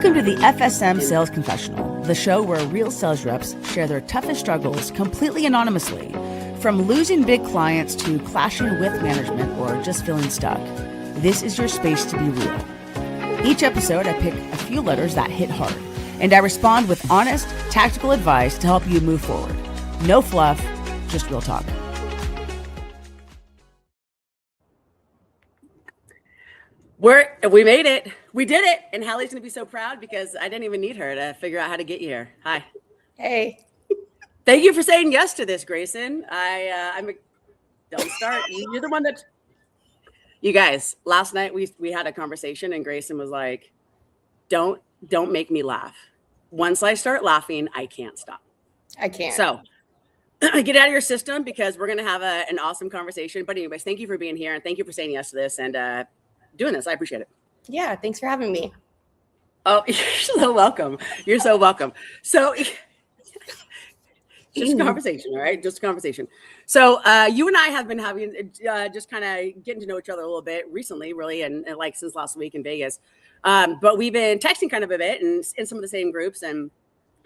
Welcome to the FSM Sales Confessional, the show where real sales reps share their toughest struggles completely anonymously, from losing big clients to clashing with management or just feeling stuck. This is your space to be real. Each episode, I pick a few letters that hit hard, and I respond with honest, tactical advice to help you move forward. No fluff, just real talk. We made it. We did it. And Hallie's going to be so proud because I didn't even need her to figure out how to get you here. Hi. Hey. Thank you for saying yes to this, Grayson. Don't start. You're the one that. You guys, last night we had a conversation and Grayson was like, don't make me laugh. Once I start laughing, I can't stop. I can't. So get out of your system because we're going to have an awesome conversation. But anyways, thank you for being here and thank you for saying yes to this and doing this. I appreciate it. Yeah, thanks for having me. Oh, you're so welcome. You're so welcome. So just a conversation, all right? Just a conversation. So you and I have been having just kind of getting to know each other a little bit recently, really, and like since last week in Vegas. But we've been texting kind of a bit and in some of the same groups and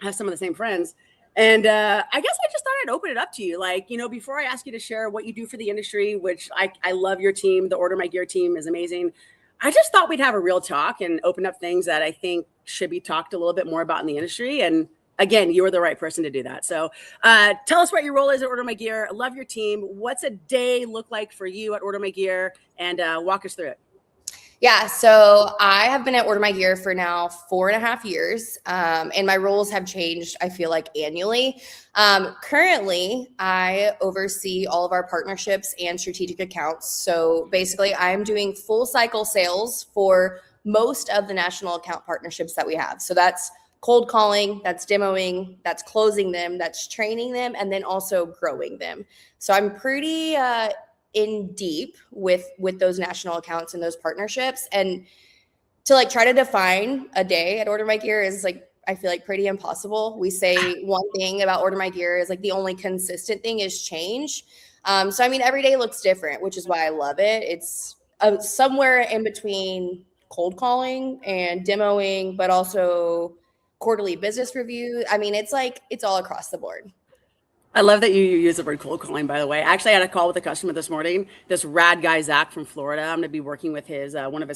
have some of the same friends. And I guess I just thought I'd open it up to you. Like, you know, before I ask you to share what you do for the industry, which I love your team, the Order My Gear team is amazing. I just thought we'd have a real talk and open up things that I think should be talked a little bit more about in the industry. And again, you were the right person to do that. So tell us what your role is at Order My Gear. I love your team. What's a day look like for you at Order My Gear? And walk us through it. Yeah, so I have been at Order My Gear for now 4.5 years, and my roles have changed, I feel like, annually. Currently, I oversee all of our partnerships and strategic accounts. So basically, I'm doing full cycle sales for most of the national account partnerships that we have. So that's cold calling, that's demoing, that's closing them, that's training them, and then also growing them. So I'm pretty in deep with those national accounts and those partnerships. And to like try to define a day at Order My Gear is like, I feel like pretty impossible. We say one thing about Order My Gear is like the only consistent thing is change. So, I mean, every day looks different, which is why I love it. It's somewhere in between cold calling and demoing, but also quarterly business review. I mean, it's like, it's all across the board. I love that you use the word cold calling, by the way. Actually, I had a call with a customer this morning, this rad guy, Zach from Florida. I'm going to be working with his one of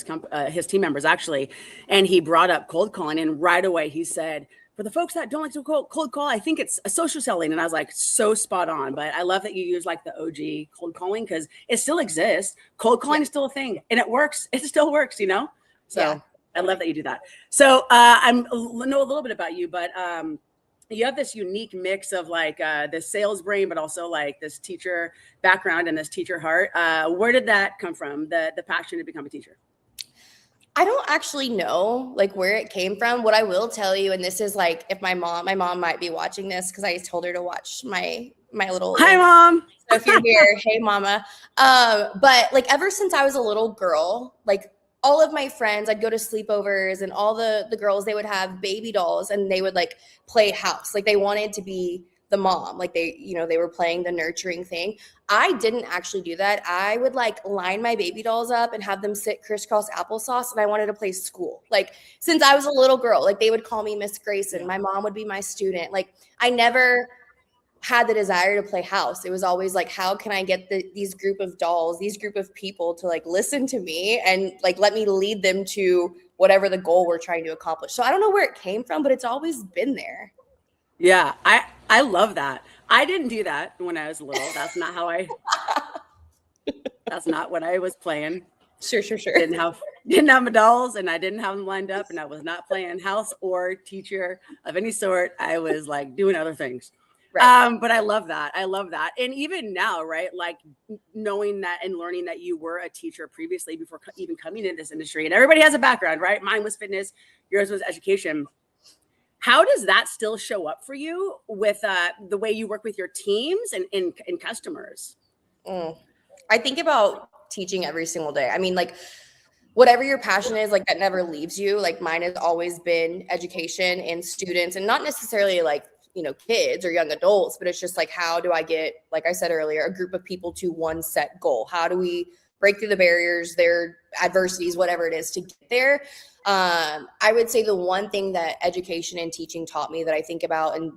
his team members, actually. And he brought up cold calling. And right away, he said, for the folks that don't like to cold call, I think it's a social selling. And I was like, so spot on. But I love that you use like the OG cold calling because it still exists. Cold calling is still a thing. And it works. It still works, you know? So yeah. I love that you do that. So I know a little bit about you, but you have this unique mix of like this sales brain, but also like this teacher background and this teacher heart. Where did that come from? The passion to become a teacher? I don't actually know like where it came from. What I will tell you, and this is like, if my mom might be watching this because I told her to watch my little. Hi, Mom. So if you're here, hey, Mama. But like ever since I was a little girl, like all of my friends, I'd go to sleepovers and all the girls, they would have baby dolls and they would like play house. Like they wanted to be the mom. Like they were playing the nurturing thing. I didn't actually do that. I would like line my baby dolls up and have them sit crisscross applesauce. And I wanted to play school. Like since I was a little girl, like they would call me Miss Grayson. My mom would be my student. Like I never had the desire to play house. It was always like, how can I get these group of dolls, these group of people to like listen to me and like let me lead them to whatever the goal we're trying to accomplish. So I don't know where it came from, but it's always been there. Yeah, I love that. I didn't do that when I was little. That's not how that's not what I was playing. Sure. Didn't have my dolls and I didn't have them lined up and I was not playing house or teacher of any sort. I was like doing other things. Right. But I love that. And even now, right? Like knowing that and learning that you were a teacher previously before even coming into this industry, and everybody has a background, right? Mine was fitness, yours was education. How does that still show up for you with the way you work with your teams and customers? I think about teaching every single day. I mean, like whatever your passion is, like that never leaves you. Like mine has always been education and students, and not necessarily like, you know, kids or young adults, but it's just like, how do I get, like I said earlier, a group of people to one set goal? How do we break through the barriers, their adversities, whatever it is to get there. I would say the one thing that education and teaching taught me that I think about and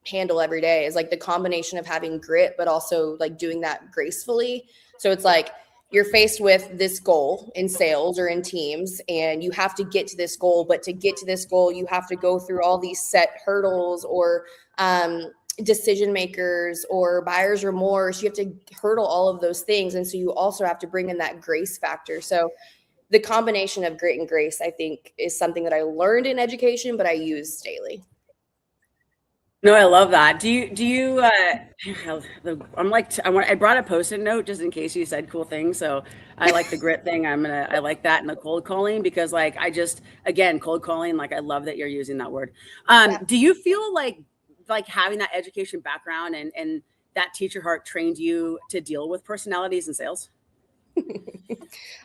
handle every day is like the combination of having grit, but also like doing that gracefully. So it's like you're faced with this goal in sales or in teams, and you have to get to this goal. But to get to this goal, you have to go through all these set hurdles or decision makers or buyer's remorse. You have to hurdle all of those things. And so you also have to bring in that grace factor. So the combination of grit and grace, I think, is something that I learned in education, but I use daily. No, I love that. Do you, I'm like, I brought a Post-it note just in case you said cool things. So I like the grit thing. I like that in the cold calling because like, again, cold calling, like I love that you're using that word. Do you feel like having that education background and that teacher heart trained you to deal with personalities in sales?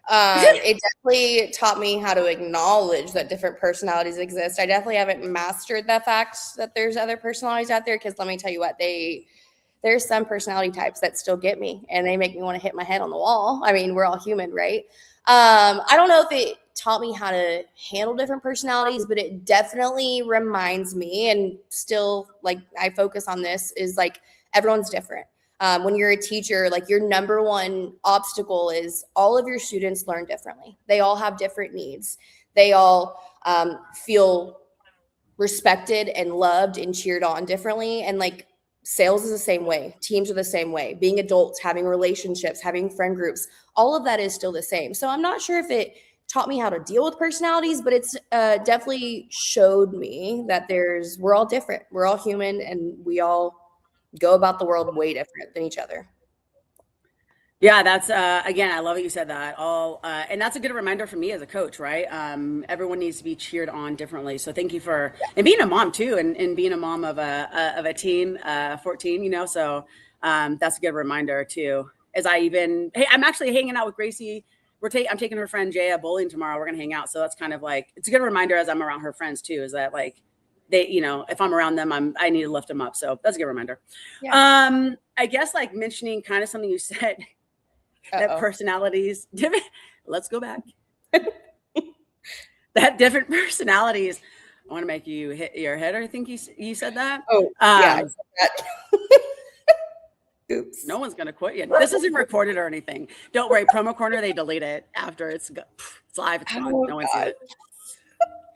It definitely taught me how to acknowledge that different personalities exist. I definitely haven't mastered the fact that there's other personalities out there, because let me tell you what, there's some personality types that still get me and they make me want to hit my head on the wall. I mean, we're all human, right? I don't know if it taught me how to handle different personalities, but it definitely reminds me, and still like I focus on this, is like everyone's different. When you're a teacher, like your number one obstacle is all of your students learn differently. They all have different needs. They all feel respected and loved and cheered on differently. And like sales is the same way. Teams are the same way. Being adults, having relationships, having friend groups, all of that is still the same. So I'm not sure if it taught me how to deal with personalities, but it's definitely showed me that we're all different. We're all human, and we all go about the world way different than each other. Yeah, that's again, I love that you said that. And that's a good reminder for me as a coach, right? Everyone needs to be cheered on differently. So thank you and being a mom too, and being a mom of a teen, 14, you know. So that's a good reminder too. I'm actually hanging out with Gracie. I'm taking her friend Jaya bowling tomorrow. We're gonna hang out. So that's kind of like, it's a good reminder as I'm around her friends too, is that like, they, you know, if I'm around them, I need to lift them up. So that's a good reminder. Yeah. I guess like mentioning kind of something you said, that personalities, let's go back. That different personalities. I want to make you hit your head. I think you said that. Oh, yeah. I said that. Oops. No one's going to quit you. This isn't recorded or anything. Don't worry. Promo corner, they delete it after it's live. It's gone. No one sees it.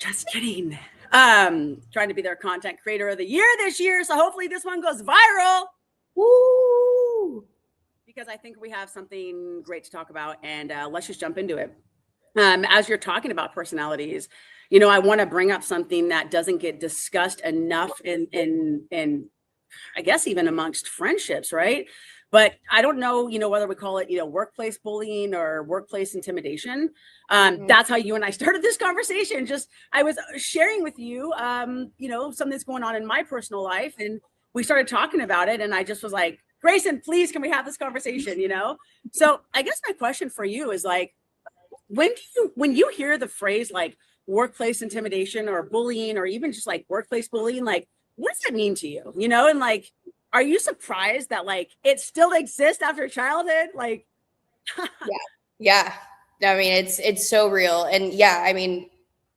Just kidding. Trying to be their content creator of the year this year. So hopefully this one goes viral. Woo! Because I think we have something great to talk about, and let's just jump into it. As you're talking about personalities, you know, I want to bring up something that doesn't get discussed enough in I guess even amongst friendships, right? But I don't know, you know, whether we call it, you know, workplace bullying or workplace intimidation. That's how you and I started this conversation. I was sharing with you, you know, something that's going on in my personal life, and we started talking about it. And I just was like, Grayson, please, can we have this conversation? You know? So I guess my question for you is like, when you hear the phrase like workplace intimidation or bullying, or even just like workplace bullying, like, what does that mean to you? You know, and like, are you surprised that like it still exists after childhood? Like, yeah. I mean, it's so real. And yeah, I mean,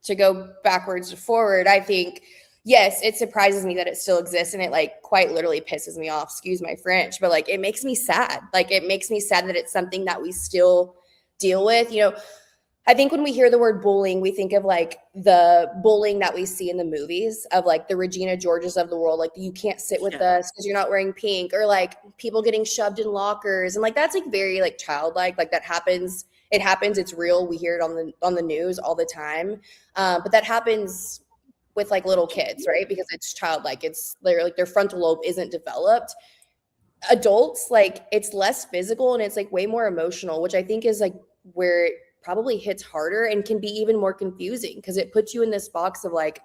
to go backwards to forward, I think, yes, it surprises me that it still exists, and it like quite literally pisses me off, excuse my French, but like it makes me sad. Like it makes me sad that it's something that we still deal with. You know, I think when we hear the word bullying, we think of like the bullying that we see in the movies of like the Regina Georges of the world. Like, you can't sit with us because you're not wearing pink, or like people getting shoved in lockers. And like, that's like very like childlike, like that happens. It happens. It's real. We hear it on the news all the time. But that happens with like little kids, right? Because it's childlike. Their frontal lobe isn't developed. Adults, like it's less physical and it's like way more emotional, which I think is like where it probably hits harder and can be even more confusing, because it puts you in this box of like,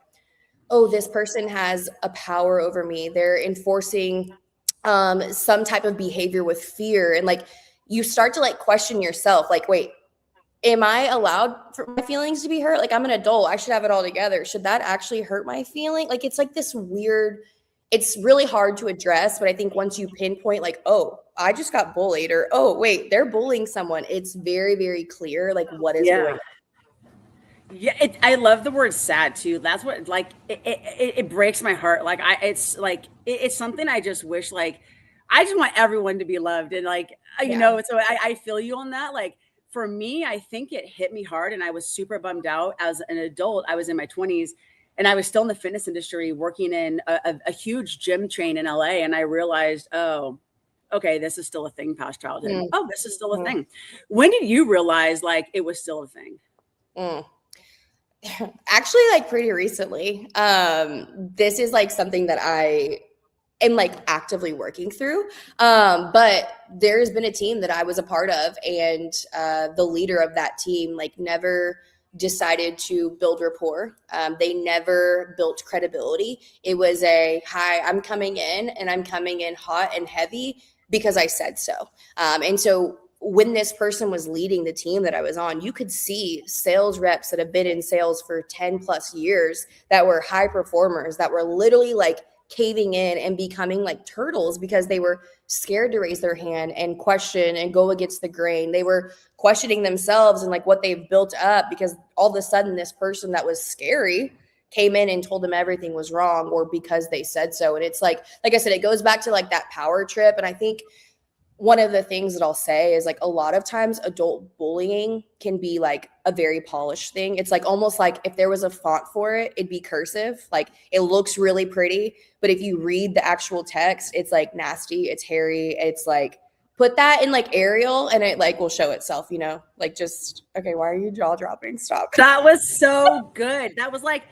oh, this person has a power over me. They're enforcing some type of behavior with fear. And like, you start to like question yourself, like, wait, am I allowed for my feelings to be hurt? Like, I'm an adult. I should have it all together. Should that actually hurt my feeling? Like, it's like this weird it's really hard to address, but I think once you pinpoint like, oh, I just got bullied, or oh, wait, they're bullying someone, it's very, very clear like what is going on. Yeah, I love the word sad too. That's what like it breaks my heart. Like it's something I just wish like I just want everyone to be loved and like so I feel you on that. Like for me, I think it hit me hard and I was super bummed out as an adult. I was in my 20s and I was still in the fitness industry working in a huge gym chain in LA, and I realized, oh, okay, this is still a thing past childhood. Mm. Oh, this is still a thing. When did you realize like it was still a thing? Actually, like pretty recently. This is like something that I am like actively working through. But there's been a team that I was a part of, and the leader of that team like never decided to build rapport. They never built credibility. It was a, hi, I'm coming in and I'm coming in hot and heavy because I said so. And so when this person was leading the team that I was on, you could see sales reps that have been in sales for 10 plus years that were high performers that were literally like caving in and becoming like turtles because they were scared to raise their hand and question and go against the grain. They were questioning themselves and like what they've built up because all of a sudden this person that was scary came in and told them everything was wrong or because they said so. And it's like I said, it goes back to like that power trip. And I think one of the things that I'll say is like a lot of times adult bullying can be like a very polished thing. It's like almost like if there was a font for it, it'd be cursive. Like it looks really pretty, but if you read the actual text, it's like nasty, it's hairy, it's like put that in like Arial and it like will show itself, like just, okay, why are you jaw dropping? Stop. That was so good. That was like,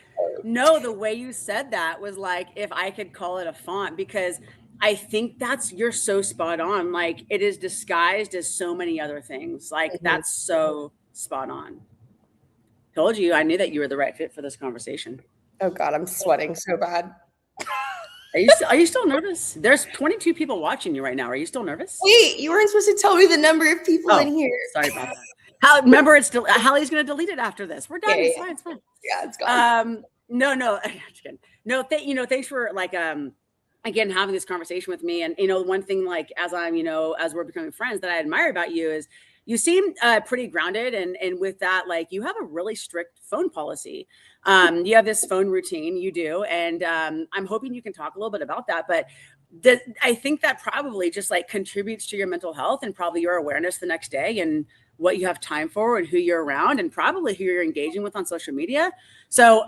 no, the way you said that was like, if I could call it a font, because I think you're so spot on. Like it is disguised as so many other things. Like that's so spot on. Told you, I knew that you were the right fit for this conversation. Oh God, I'm sweating so bad. Are you still nervous? There's 22 people watching you right now. Are you still nervous? Wait, you weren't supposed to tell me the number of people in here. Sorry about that. Remember, it's still Hallie's going to delete it after this. We're done. It's fine. It's fine. Yeah, it's gone. No, I'm just kidding. No, thanks for like again having this conversation with me. And one thing like as we're becoming friends that I admire about you is you seem pretty grounded, and with that, like you have a really strict phone policy. You have this phone routine, you do, and I'm hoping you can talk a little bit about that. But I think that probably just like contributes to your mental health and probably your awareness the next day and what you have time for and who you're around and probably who you're engaging with on social media. So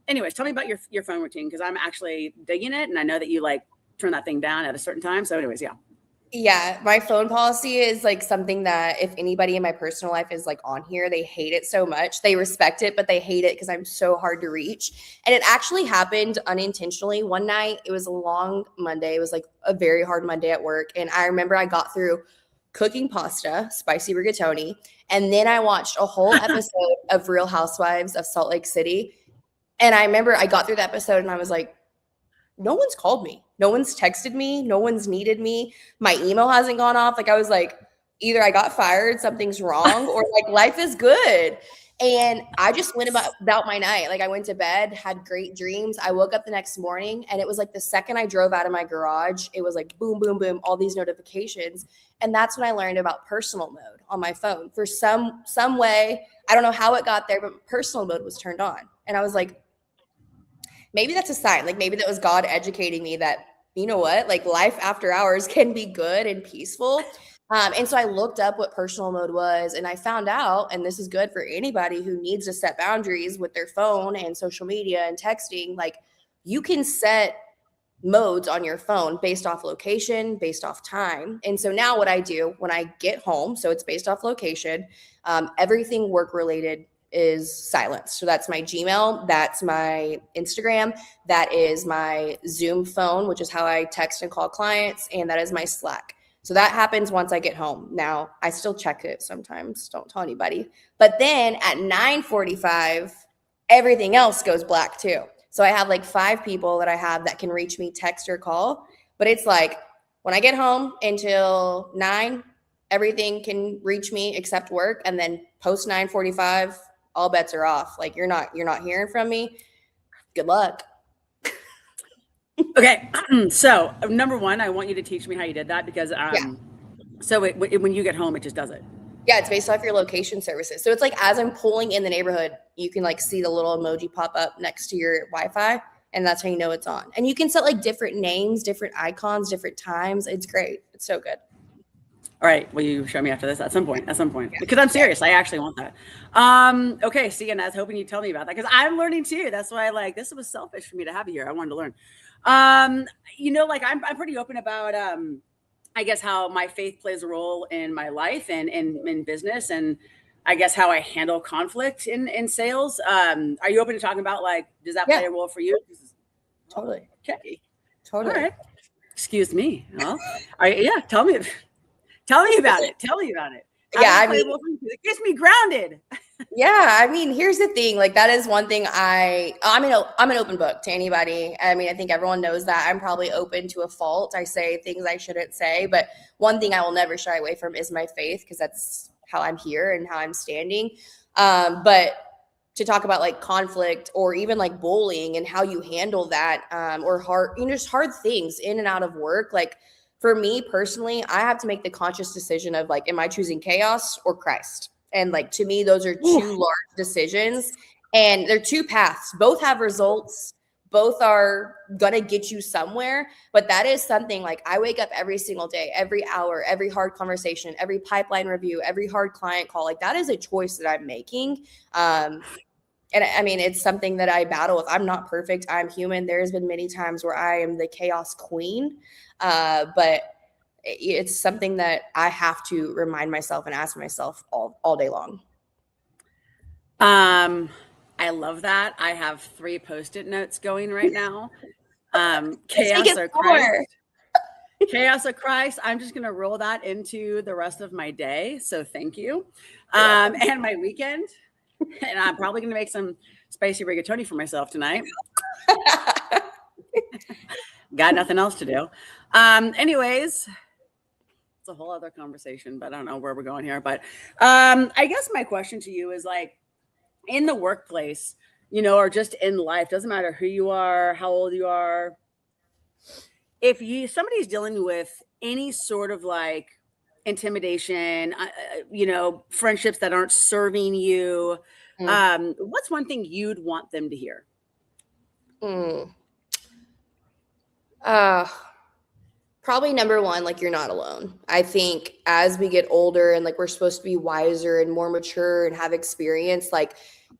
anyways, tell me about your phone routine, because I'm actually digging it, and I know that you like turn that thing down at a certain time. So anyways, yeah. Yeah, my phone policy is like something that if anybody in my personal life is like on here, they hate it so much. They respect it, but they hate it because I'm so hard to reach. And it actually happened unintentionally. One night, it was a long Monday. It was like a very hard Monday at work. And I remember I got through cooking pasta, spicy rigatoni, and then I watched a whole episode of Real Housewives of Salt Lake City. And I remember I got through the episode and I was like, no one's called me. No one's texted me. No one's needed me. My email hasn't gone off. Like I was like, either I got fired, something's wrong, or like life is good. And I just went about my night. Like I went to bed, had great dreams. I woke up the next morning and it was like the second I drove out of my garage, it was like boom, boom, boom, all these notifications. And that's when I learned about personal mode on my phone. For some way, I don't know how it got there, but personal mode was turned on. And I was like, maybe that's a sign. Like maybe that was God educating me that, you know what, like life after hours can be good and peaceful. And so I looked up what personal mode was, and I found out, and this is good for anybody who needs to set boundaries with their phone and social media and texting, like you can set modes on your phone based off location, based off time. And so now what I do when I get home, so it's based off location, everything work related is silenced. So that's my Gmail, that's my Instagram, that is my Zoom phone, which is how I text and call clients, and that is my Slack. So that happens once I get home. Now, I still check it sometimes, don't tell anybody. But then at 9:45, everything else goes black too. So I have like 5 people that I have that can reach me, text or call. But it's like when I get home until 9, everything can reach me except work. And then post 9:45, all bets are off. Like you're not hearing from me. Good luck. Okay. So number one, I want you to teach me how you did that because, so when you get home, it just does it. Yeah, it's based off your location services. So it's like as I'm pulling in the neighborhood, you can like see the little emoji pop up next to your Wi-Fi, and that's how you know it's on. And you can set like different names, different icons, different times. It's great. It's so good. All right. Will you show me after this at some point? Because I'm serious. I actually want that. Okay. See, and I was hoping you'd tell me about that because I'm learning too. That's why this was selfish for me to have you here. I wanted to learn. I'm pretty open about, I guess how my faith plays a role in my life and in business, and I guess how I handle conflict in sales. Are you open to talking about does that play a role for you? Totally. Okay. Totally. All right. Excuse me. Well, tell me about it. It gets me grounded. Yeah, I mean, here's the thing. That is one thing I'm an open book to anybody. I mean, I think everyone knows that. I'm probably open to a fault. I say things I shouldn't say, but one thing I will never shy away from is my faith, because that's how I'm here and how I'm standing. But to talk about conflict or even bullying and how you handle that, or just hard things in and out of work. For me personally, I have to make the conscious decision of am I choosing chaos or Christ? And to me, those are two large decisions, and they're two paths. Both have results. Both are going to get you somewhere. But that is something I wake up every single day, every hour, every hard conversation, every pipeline review, every hard client call. That is a choice that I'm making. And I mean, it's something that I battle with. I'm not perfect. I'm human. There's been many times where I am the chaos queen. But it's something that I have to remind myself and ask myself all day long. I love that. I have 3 Post-it notes going right now. Chaos or Christ. Chaos or Christ. I'm just going to roll that into the rest of my day. So thank you. And my weekend. And I'm probably going to make some spicy rigatoni for myself tonight. Got nothing else to do. Anyways, it's a whole other conversation, but I don't know where we're going here. But I guess my question to you is in the workplace, or just in life, doesn't matter who you are, how old you are. If somebody's dealing with any sort of intimidation, friendships that aren't serving you, what's one thing you'd want them to hear? Probably number one, you're not alone. I think as we get older and we're supposed to be wiser and more mature and have experience,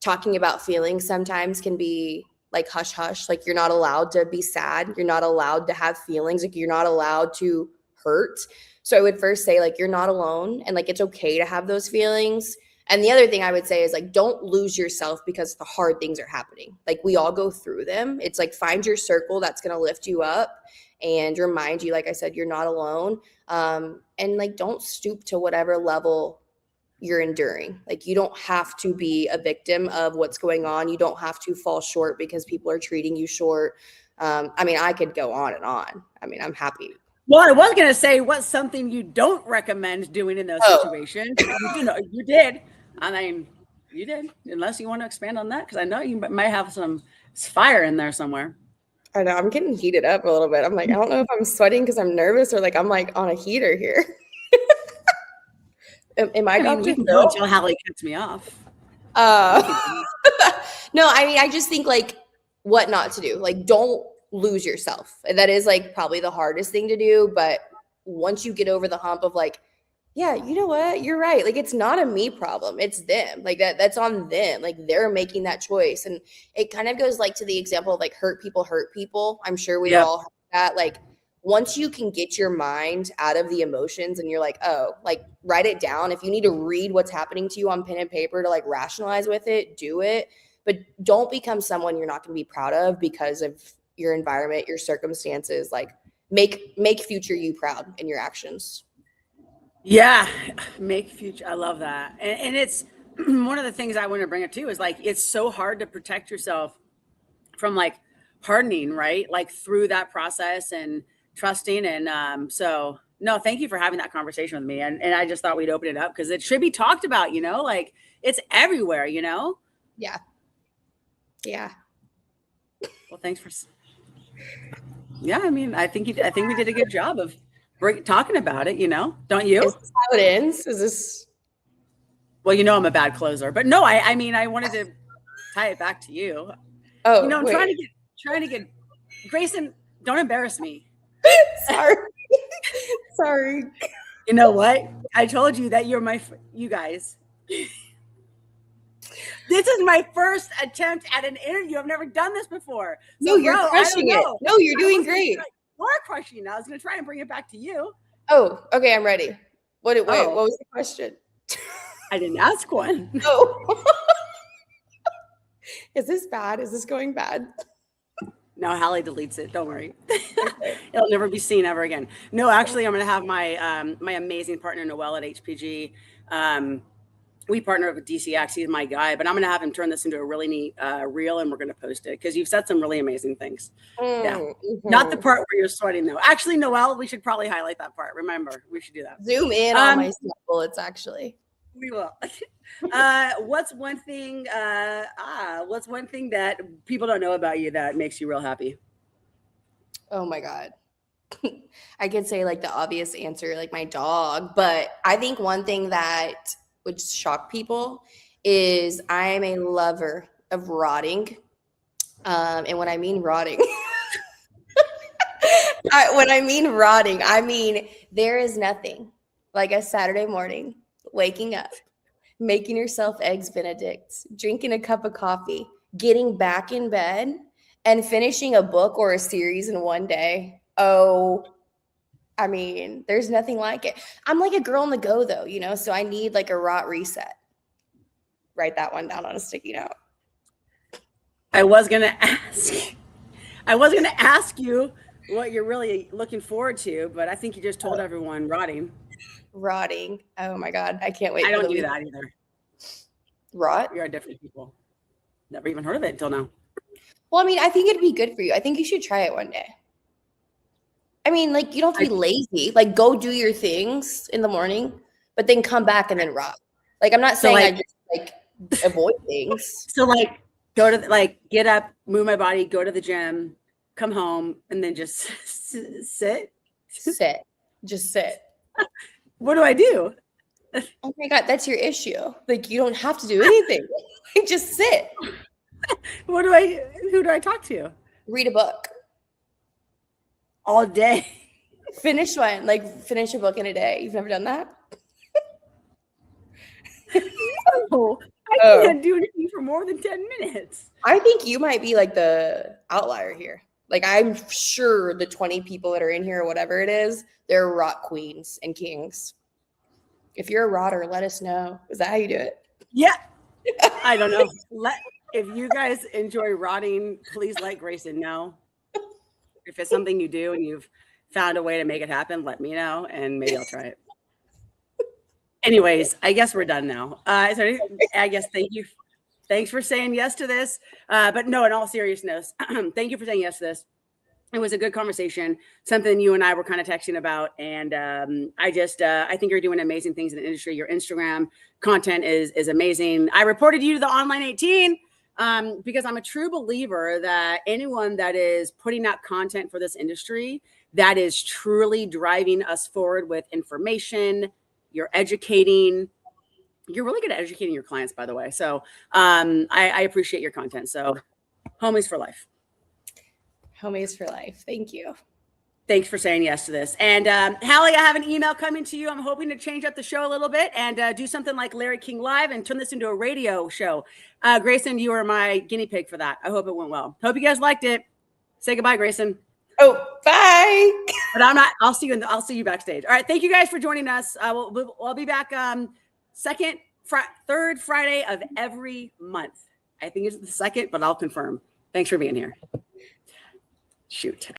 talking about feelings sometimes can be hush hush. You're not allowed to be sad. You're not allowed to have feelings. You're not allowed to hurt. So I would first say you're not alone, and it's okay to have those feelings. And the other thing I would say is don't lose yourself because the hard things are happening. We all go through them. It's find your circle that's going to lift you up and remind you, like I said, you're not alone. And don't stoop to whatever level you're enduring. You don't have to be a victim of what's going on. You don't have to fall short because people are treating you short. I mean, I could go on and on. I mean, I'm happy. Well, I was going to say, what's something you don't recommend doing in those situations? You did. I mean, you did, unless you want to expand on that, because I know you might have some fire in there somewhere. I know, I'm getting heated up a little bit. I'm I don't know if I'm sweating because I'm nervous or I'm on a heater here. Am I going to go until Hallie cuts me off? No, I mean, I just think what not to do. Don't lose yourself. And that is probably the hardest thing to do. But once you get over the hump of yeah, you know what? You're right. It's not a me problem. It's them. That's on them. They're making that choice. And it kind of goes to the example of hurt people. I'm sure we all have that. Once you can get your mind out of the emotions and you're write it down. If you need to read what's happening to you on pen and paper to rationalize with it, do it. But don't become someone you're not going to be proud of because of your environment, your circumstances. Make future you proud in your actions. Yeah, make future. I love that. And it's one of the things I want to bring up too is it's so hard to protect yourself from hardening, right? Through that process and trusting. And so no, thank you for having that conversation with me. And I just thought we'd open it up because it should be talked about, it's everywhere, Yeah. Yeah. Well, thanks for Yeah, I mean, I think we did a good job of talking about it. Don't you? Is this how it ends? Is this? Well, I'm a bad closer, but no, I mean, I wanted to tie it back to you. Oh, I'm wait. trying to get Grayson. Don't embarrass me. Sorry. Sorry. You know what? I told you that you're you guys. This is my first attempt at an interview. I've never done this before. No, you're crushing it. No, you're doing great. You're crushing it. I was going to try and bring it back to you. Oh, okay. I'm ready. What was the question? I didn't ask one. Oh. Is this bad? Is this going bad? No, Hallie deletes it. Don't worry. It'll never be seen ever again. No, actually, I'm going to have my my amazing partner, Noel at HPG. We partner with DCX. He's my guy, but I'm going to have him turn this into a really neat reel, and we're going to post it because you've said some really amazing things. Yeah. Not the part where you're sweating, though. Actually, Noel, we should probably highlight that part. Remember, we should do that. Zoom in on my sweat bullets, actually. We will. What's one thing that people don't know about you that makes you real happy? Oh my God. I could say like the obvious answer, like my dog, but I think one thing that would shock people is I am a lover of rotting. And when I mean rotting, I mean there is nothing like a Saturday morning waking up, making yourself eggs Benedicts, drinking a cup of coffee, getting back in bed, and finishing a book or a series in one day. Oh, I mean, there's nothing like it. I'm like a girl on the go, though, so I need like a rot reset. Write that one down on a sticky note. I was going to ask you what you're really looking forward to, but I think you just told everyone rotting. Rotting. Oh my God. I can't wait. I don't do that either. Rot? We are different people. Never even heard of it until now. Well, I mean, I think it'd be good for you. I think you should try it one day. I mean, like, you don't have to be lazy. Like, go do your things in the morning, but then come back and then rot. Like, I'm not saying I just, like, avoid things. So, like, go to, get up, move my body, go to the gym, come home, and then just sit? Sit. Just sit. What do I do? Oh my God, that's your issue. Like, you don't have to do anything. Just sit. Who do I talk to? Read a book. All day. Finish one. Like, finish a book in a day. You've never done that? No, I can't do anything for more than 10 minutes. I think you might be like the outlier here. Like, I'm sure the 20 people that are in here or whatever it is, they're rot queens and kings. If you're a rotter, let us know. Is that how you do it? Yeah. I don't know. If you guys enjoy rotting, please let Grayson know. If it's something you do and you've found a way to make it happen, let me know and maybe I'll try it. Anyways, I guess we're done now. I guess thank you. Thanks for saying yes to this. But no, in all seriousness, thank you for saying yes to this. It was a good conversation, something you and I were kind of texting about. And I think you're doing amazing things in the industry. Your Instagram content is amazing. I reported you to the Online 18 because I'm a true believer that anyone that is putting out content for this industry, that is truly driving us forward with information, you're educating. You're really good at educating your clients, by the way. So I appreciate your content. So homies for life. Homies for life. Thank you. Thanks for saying yes to this. And Hallie, I have an email coming to you. I'm hoping to change up the show a little bit and do something like Larry King Live and turn this into a radio show. Grayson, you are my guinea pig for that. I hope it went well. Hope you guys liked it. Say goodbye, Grayson. Oh, bye. But I'm not. I'll see you backstage. All right. Thank you guys for joining us. I'll be back third Friday of every month. I think it's the second, but I'll confirm. Thanks for being here. Shoot.